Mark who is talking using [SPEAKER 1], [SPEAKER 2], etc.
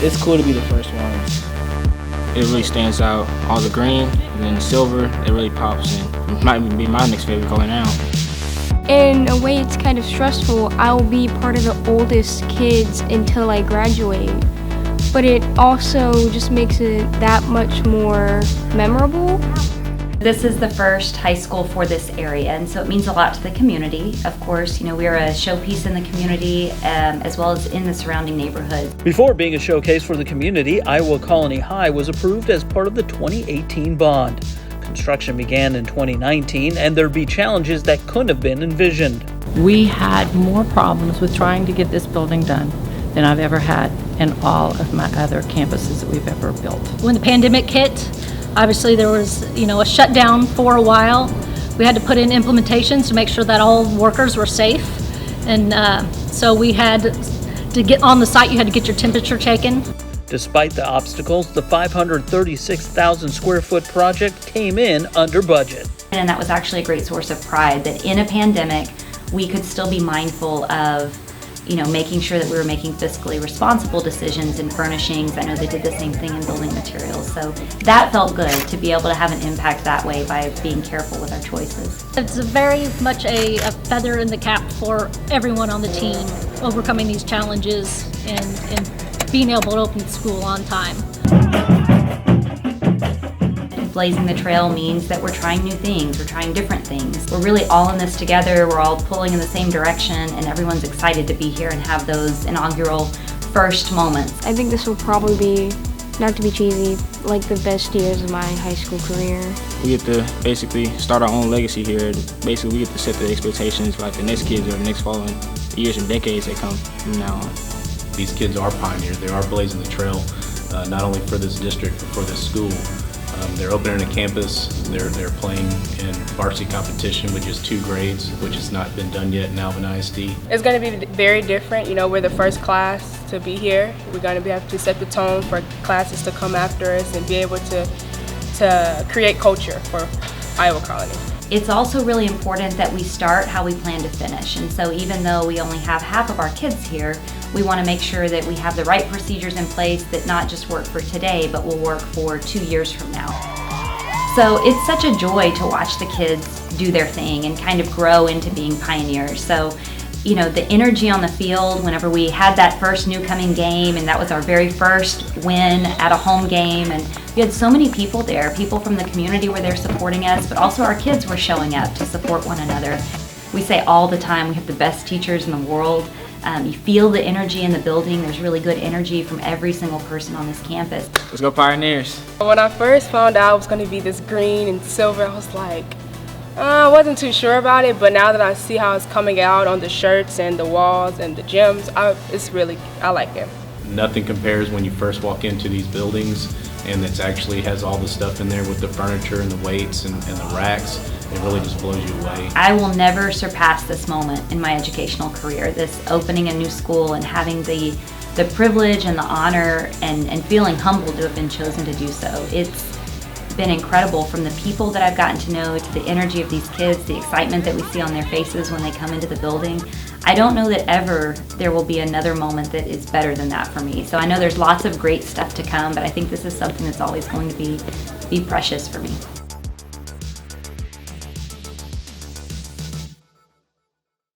[SPEAKER 1] It's cool to be the first ones. It really stands out. All the green and then the silver, it really pops, and it might be my next favorite color now.
[SPEAKER 2] In a way, it's kind of stressful. I'll be part of the oldest kids until I graduate, but it also just makes it that much more memorable.
[SPEAKER 3] This is the first high school for this area, and so it means a lot to the community. Of course, we are a showpiece in the community as well as in the surrounding neighborhood.
[SPEAKER 4] Before being a showcase for the community, Iowa Colony High was approved as part of the 2018 bond. Construction began in 2019, and there'd be challenges that couldn't have been envisioned.
[SPEAKER 5] We had more problems with trying to get this building done than I've ever had in all of my other campuses that we've ever built.
[SPEAKER 6] When the pandemic hit, obviously there was, a shutdown for a while. We had to put in implementations to make sure that all workers were safe. And so we had to get on the site, you had to get your temperature taken.
[SPEAKER 4] Despite the obstacles, the 536,000 square foot project came in under budget.
[SPEAKER 3] And that was actually a great source of pride that in a pandemic, we could still be mindful of making sure that we were making fiscally responsible decisions in furnishings. I know they did the same thing in building materials. So that felt good to be able to have an impact that way by being careful with our choices.
[SPEAKER 6] It's very much a feather in the cap for everyone on the team, overcoming these challenges and being able to open the school on time.
[SPEAKER 3] Blazing the trail means that we're trying new things, we're trying different things. We're really all in this together, we're all pulling in the same direction, and everyone's excited to be here and have those inaugural first moments.
[SPEAKER 2] I think this will probably be, not to be cheesy, like the best years of my high school career.
[SPEAKER 1] We get to basically start our own legacy here. Basically, we get to set the expectations for the next kids or the next following years and decades that come from now on.
[SPEAKER 7] These kids are pioneers. They are blazing the trail, not only for this district, but for this school. They're opening a campus. They're playing in varsity competition with just 2 grades, which has not been done yet in Alvin ISD.
[SPEAKER 8] It's going to be very different. We're the first class to be here. We're going to have to set the tone for classes to come after us and be able to create culture for Iowa Colony.
[SPEAKER 3] It's also really important that we start how we plan to finish. And so even though we only have half of our kids here, we want to make sure that we have the right procedures in place that not just work for today, but will work for 2 years from now. So it's such a joy to watch the kids do their thing and kind of grow into being pioneers. So, the energy on the field whenever we had that first new coming game, and that was our very first win at a home game, and we had so many people there. People from the community were there supporting us, but also our kids were showing up to support one another. We say all the time we have the best teachers in the world. You feel the energy in the building. There's really good energy from every single person on this campus.
[SPEAKER 1] Let's go Pioneers.
[SPEAKER 8] When I first found out it was going to be this green and silver, I was like, I wasn't too sure about it, but now that I see how it's coming out on the shirts and the walls and the gyms, I like it.
[SPEAKER 7] Nothing compares when you first walk into these buildings and it actually has all the stuff in there with the furniture and the weights and the racks. It really just blows you away.
[SPEAKER 3] I will never surpass this moment in my educational career, this opening a new school and having the privilege and the honor and feeling humbled to have been chosen to do so. It's been incredible, from the people that I've gotten to know to the energy of these kids, the excitement that we see on their faces when they come into the building. I don't know that ever there will be another moment that is better than that for me. So I know there's lots of great stuff to come, but I think this is something that's always going to be precious for me.